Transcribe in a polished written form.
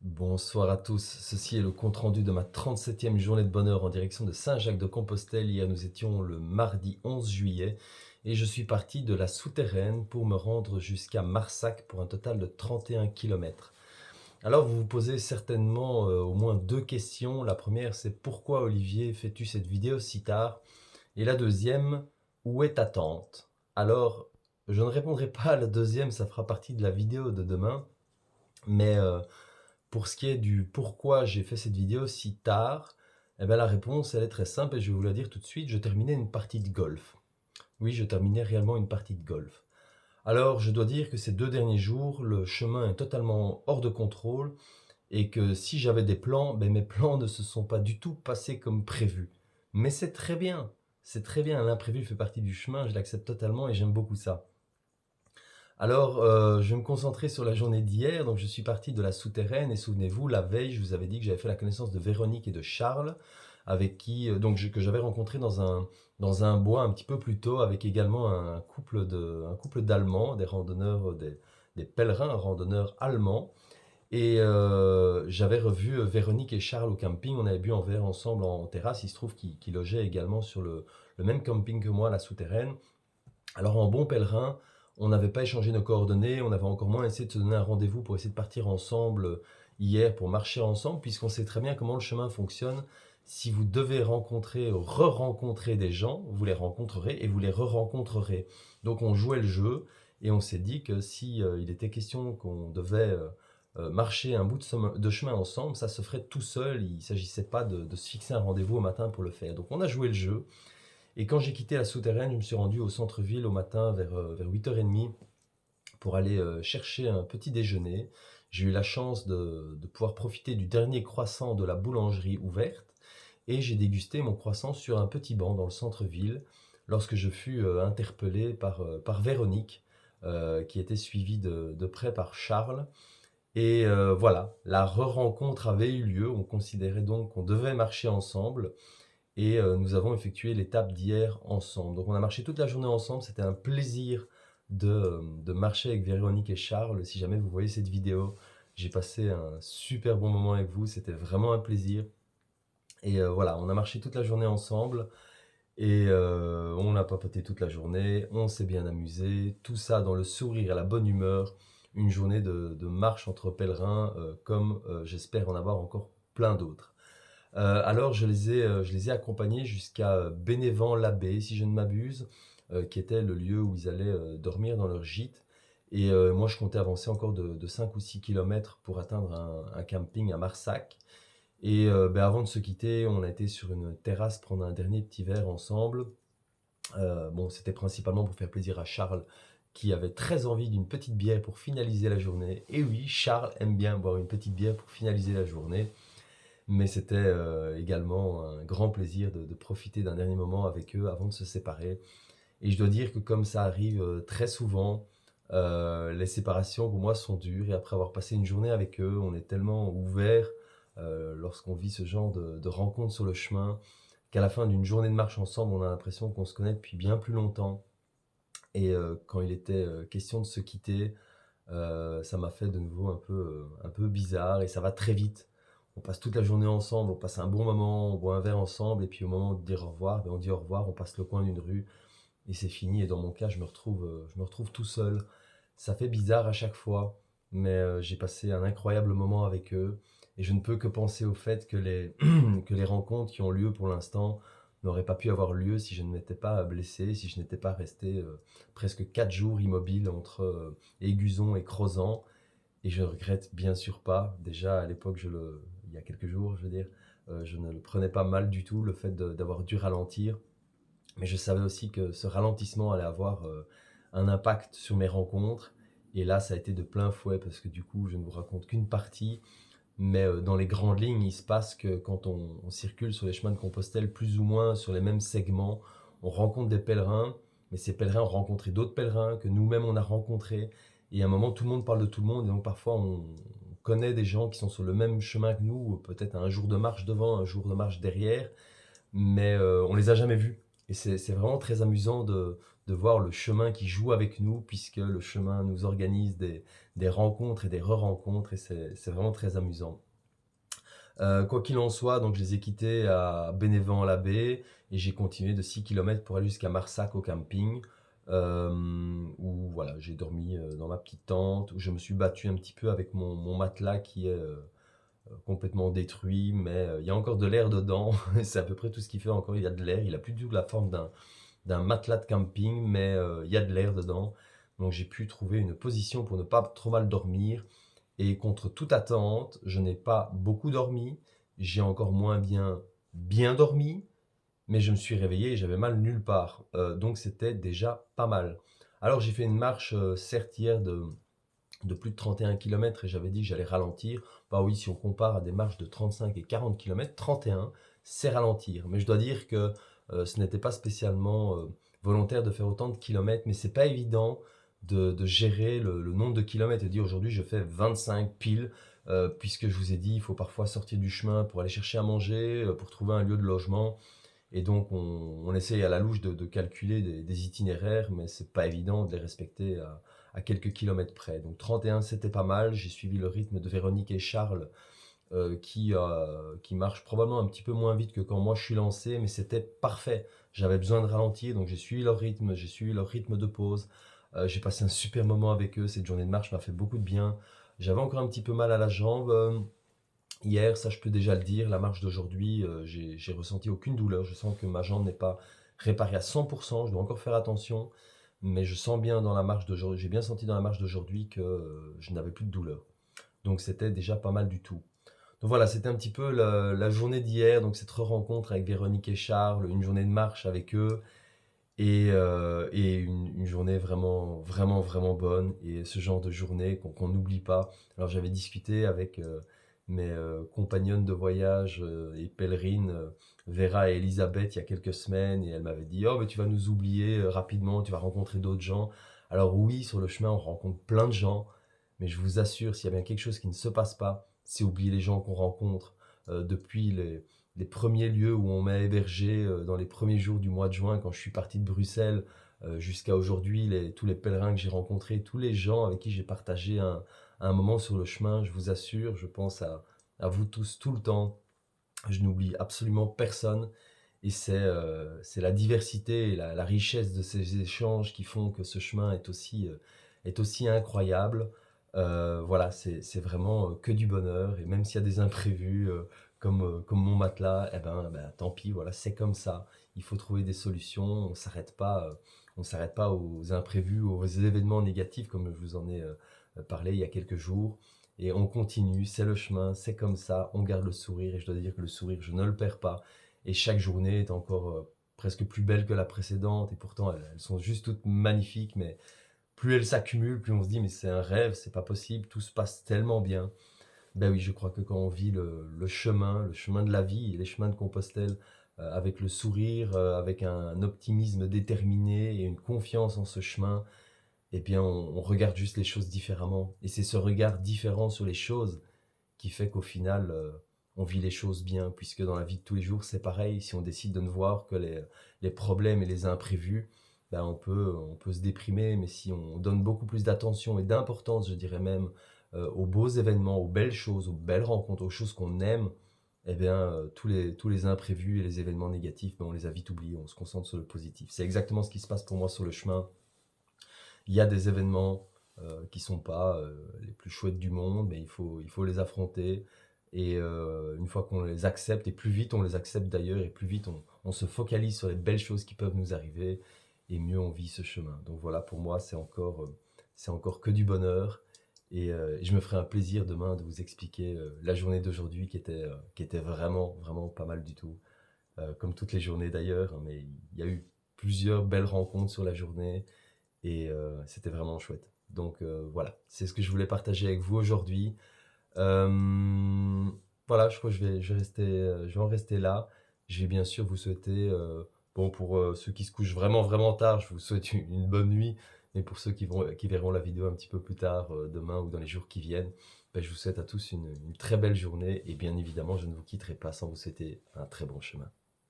Bonsoir à tous, ceci est le compte-rendu de ma 37e journée de bonheur en direction de Saint-Jacques-de-Compostelle. Hier nous étions le mardi 11 juillet et je suis parti de la Souterraine pour me rendre jusqu'à Marsac pour un total de 31 kilomètres. Alors vous vous posez certainement au moins deux questions. La première c'est pourquoi Olivier fais-tu cette vidéo si tard? Et la deuxième, où est ta tante? Alors je ne répondrai pas à la deuxième, ça fera partie de la vidéo de demain, mais pour ce qui est du pourquoi j'ai fait cette vidéo si tard, eh ben la réponse elle est très simple et je vais vous la dire tout de suite. Je terminais une partie de golf. Oui, je terminais réellement une partie de golf. Alors, je dois dire que ces 2 derniers jours, le chemin est totalement hors de contrôle et que si j'avais des plans, ben mes plans ne se sont pas du tout passés comme prévu. Mais c'est très bien, c'est très bien. L'imprévu fait partie du chemin, je l'accepte totalement et j'aime beaucoup ça. Alors, je vais me concentrer sur la journée d'hier. Donc, je suis parti de la Souterraine et souvenez-vous, la veille, je vous avais dit que j'avais fait la connaissance de Véronique et de Charles, avec qui, que j'avais rencontré dans un bois un petit peu plus tôt, avec également un couple d'Allemands, des randonneurs, des pèlerins randonneurs allemands. Et j'avais revu Véronique et Charles au camping. On avait bu un verre ensemble en terrasse. Il se trouve qu'ils logeaient également sur le même camping que moi, la Souterraine. Alors en bon pèlerin, on n'avait pas échangé nos coordonnées, on avait encore moins essayé de se donner un rendez-vous pour essayer de partir ensemble hier pour marcher ensemble, puisqu'on sait très bien comment le chemin fonctionne. Si vous devez rencontrer, re-rencontrer des gens, vous les rencontrerez et vous les re-rencontrerez. Donc on jouait le jeu et on s'est dit que si il était question qu'on devait marcher un bout de chemin ensemble, ça se ferait tout seul. Il ne s'agissait pas de se fixer un rendez-vous au matin pour le faire. Donc on a joué le jeu. Et quand j'ai quitté la Souterraine, je me suis rendu au centre-ville au matin vers 8h30 pour aller chercher un petit déjeuner. J'ai eu la chance de pouvoir profiter du dernier croissant de la boulangerie ouverte et j'ai dégusté mon croissant sur un petit banc dans le centre-ville lorsque je fus interpellé par Véronique, qui était suivie de près par Charles. Et voilà, la re-rencontre avait eu lieu. On considérait donc qu'on devait marcher ensemble et nous avons effectué l'étape d'hier ensemble. Donc on a marché toute la journée ensemble, c'était un plaisir de marcher avec Véronique et Charles. Si jamais vous voyez cette vidéo, j'ai passé un super bon moment avec vous, c'était vraiment un plaisir. Et voilà, on a marché toute la journée ensemble et on a papoté toute la journée, on s'est bien amusé, tout ça dans le sourire et la bonne humeur. Une journée de marche entre pèlerins comme j'espère en avoir encore plein d'autres. Alors je les ai accompagnés jusqu'à Bénévent-l'Abbé, si je ne m'abuse, qui était le lieu où ils allaient dormir dans leur gîte. Et moi, je comptais avancer encore de 5 ou 6 kilomètres pour atteindre un camping à Marsac. Et ben, avant de se quitter, on a été sur une terrasse prendre un dernier petit verre ensemble. Bon, c'était principalement pour faire plaisir à Charles, qui avait très envie d'une petite bière pour finaliser la journée. Et oui, Charles aime bien boire une petite bière pour finaliser la journée. Mais c'était également un grand plaisir de profiter d'un dernier moment avec eux avant de se séparer. Et je dois dire que comme ça arrive très souvent, les séparations pour moi sont dures. Et après avoir passé une journée avec eux, on est tellement ouvert lorsqu'on vit ce genre de rencontres sur le chemin qu'à la fin d'une journée de marche ensemble, on a l'impression qu'on se connaît depuis bien plus longtemps. Et quand il était question de se quitter, ça m'a fait de nouveau un peu bizarre et ça va très vite. On passe toute la journée ensemble, on passe un bon moment, on boit un verre ensemble et puis au moment de dire au revoir, ben on dit au revoir, on passe le coin d'une rue et c'est fini. Et dans mon cas, je me retrouve tout seul. Ça fait bizarre à chaque fois, mais j'ai passé un incroyable moment avec eux et je ne peux que penser au fait que que les rencontres qui ont lieu pour l'instant n'auraient pas pu avoir lieu si je ne m'étais pas blessé, si je n'étais pas resté presque 4 jours immobile entre Aiguzon et Crozant. Et je ne regrette bien sûr pas. Déjà à l'époque, il y a quelques jours, je veux dire, je ne le prenais pas mal du tout, le fait d'avoir dû ralentir. Mais je savais aussi que ce ralentissement allait avoir un impact sur mes rencontres. Et là, ça a été de plein fouet parce que du coup, je ne vous raconte qu'une partie. Mais dans les grandes lignes, il se passe que quand on circule sur les chemins de Compostelle, plus ou moins sur les mêmes segments, on rencontre des pèlerins, mais ces pèlerins ont rencontré d'autres pèlerins que nous-mêmes on a rencontrés. Et à un moment, tout le monde parle de tout le monde, et donc parfois on connaît des gens qui sont sur le même chemin que nous, peut-être un jour de marche devant, un jour de marche derrière, mais on les a jamais vus. Et c'est vraiment très amusant de de voir le chemin qui joue avec nous, puisque le chemin nous organise des rencontres et des re-rencontres, et c'est vraiment très amusant. Quoi qu'il en soit, donc je les ai quittés à Bénévent-l'Abbé et j'ai continué de 6 kilomètres pour aller jusqu'à Marsac au camping, où voilà, j'ai dormi dans ma petite tente, où je me suis battu un petit peu avec mon matelas qui est complètement détruit, mais il y a encore de l'air dedans. C'est à peu près tout ce qu'il fait encore. Il y a de l'air, il a plus du tout la forme d'un matelas de camping, mais il y a de l'air dedans. Donc j'ai pu trouver une position pour ne pas trop mal dormir. Et contre toute attente, je n'ai pas beaucoup dormi, j'ai encore moins bien dormi, mais je me suis réveillé et j'avais mal nulle part. Donc c'était déjà pas mal. Alors j'ai fait une marche, certes hier de plus de 31 km et j'avais dit que j'allais ralentir. Bah oui, si on compare à des marches de 35 et 40 km, 31, c'est ralentir. Mais je dois dire que ce n'était pas spécialement volontaire de faire autant de kilomètres, mais c'est pas évident de gérer le nombre de kilomètres et dire aujourd'hui je fais 25 piles, puisque je vous ai dit, il faut parfois sortir du chemin pour aller chercher à manger, pour trouver un lieu de logement. Et donc, on essaye à la louche de calculer des itinéraires, mais c'est pas évident de les respecter à quelques kilomètres près. Donc 31, c'était pas mal. J'ai suivi le rythme de Véronique et Charles, qui marchent probablement un petit peu moins vite que quand moi je suis lancé, mais c'était parfait. J'avais besoin de ralentir, donc j'ai suivi leur rythme de pause. J'ai passé un super moment avec eux. Cette journée de marche m'a fait beaucoup de bien. J'avais encore un petit peu mal à la jambe. Hier, ça je peux déjà le dire, la marche d'aujourd'hui, j'ai ressenti aucune douleur. Je sens que ma jambe n'est pas réparée à 100%, je dois encore faire attention, mais je sens bien dans la marche d'aujourd'hui, j'ai bien senti dans la marche d'aujourd'hui que je n'avais plus de douleur. Donc c'était déjà pas mal du tout. Donc voilà, c'était un petit peu la journée d'hier, donc cette rencontre avec Véronique et Charles, une journée de marche avec eux, et une journée vraiment, vraiment, vraiment bonne, et ce genre de journée qu'on n'oublie pas. Alors j'avais discuté avec mes compagnonnes de voyage et pèlerines, Vera et Elisabeth, il y a quelques semaines, et elles m'avaient dit: «Oh, mais tu vas nous oublier rapidement, tu vas rencontrer d'autres gens.» Alors oui, sur le chemin, on rencontre plein de gens, mais je vous assure, s'il y a bien quelque chose qui ne se passe pas, c'est oublier les gens qu'on rencontre depuis les premiers lieux où on m'a hébergé dans les premiers jours du mois de juin quand je suis parti de Bruxelles jusqu'à aujourd'hui, tous les pèlerins que j'ai rencontrés, tous les gens avec qui j'ai partagé un moment sur le chemin, je vous assure, je pense à vous tous tout le temps. Je n'oublie absolument personne et c'est la diversité et la richesse de ces échanges qui font que ce chemin est aussi incroyable. Voilà, c'est vraiment que du bonheur et même s'il y a des imprévus comme mon matelas, eh ben, tant pis, voilà, c'est comme ça. Il faut trouver des solutions, on s'arrête pas aux imprévus, aux événements négatifs comme je vous en ai parlé il y a quelques jours. Et on continue, c'est le chemin, c'est comme ça, on garde le sourire et je dois dire que le sourire, je ne le perds pas. Et chaque journée est encore presque plus belle que la précédente et pourtant elles sont juste toutes magnifiques, mais plus elles s'accumulent, plus on se dit mais c'est un rêve, c'est pas possible, tout se passe tellement bien. Ben oui, je crois que quand on vit le chemin de la vie et les chemins de Compostelle avec le sourire, avec un optimisme déterminé et une confiance en ce chemin, eh bien, on regarde juste les choses différemment. Et c'est ce regard différent sur les choses qui fait qu'au final, on vit les choses bien, puisque dans la vie de tous les jours, c'est pareil. Si on décide de ne voir que les problèmes et les imprévus, ben on peut se déprimer, mais si on donne beaucoup plus d'attention et d'importance, je dirais même, aux beaux événements, aux belles choses, aux belles rencontres, aux choses qu'on aime, eh bien, tous les imprévus et les événements négatifs, ben, on les a vite oubliés, on se concentre sur le positif. C'est exactement ce qui se passe pour moi sur le chemin. Il y a des événements qui ne sont pas les plus chouettes du monde, mais il faut les affronter. Et une fois qu'on les accepte, et plus vite on les accepte d'ailleurs, et plus vite on se focalise sur les belles choses qui peuvent nous arriver, et mieux on vit ce chemin. Donc voilà, pour moi, c'est encore que du bonheur. Et je me ferai un plaisir demain de vous expliquer la journée d'aujourd'hui qui était vraiment, vraiment pas mal du tout. Comme toutes les journées d'ailleurs, hein, mais il y a eu plusieurs belles rencontres sur la journée et c'était vraiment chouette. Donc voilà, c'est ce que je voulais partager avec vous aujourd'hui. Euh, voilà, je crois que je vais en rester là. Je vais bien sûr vous souhaiter, bon, pour ceux qui se couchent vraiment, vraiment tard, je vous souhaite une bonne nuit. Mais pour ceux qui verront la vidéo un petit peu plus tard, demain ou dans les jours qui viennent, ben, je vous souhaite à tous une très belle journée. Et bien évidemment, je ne vous quitterai pas sans vous souhaiter un très bon chemin.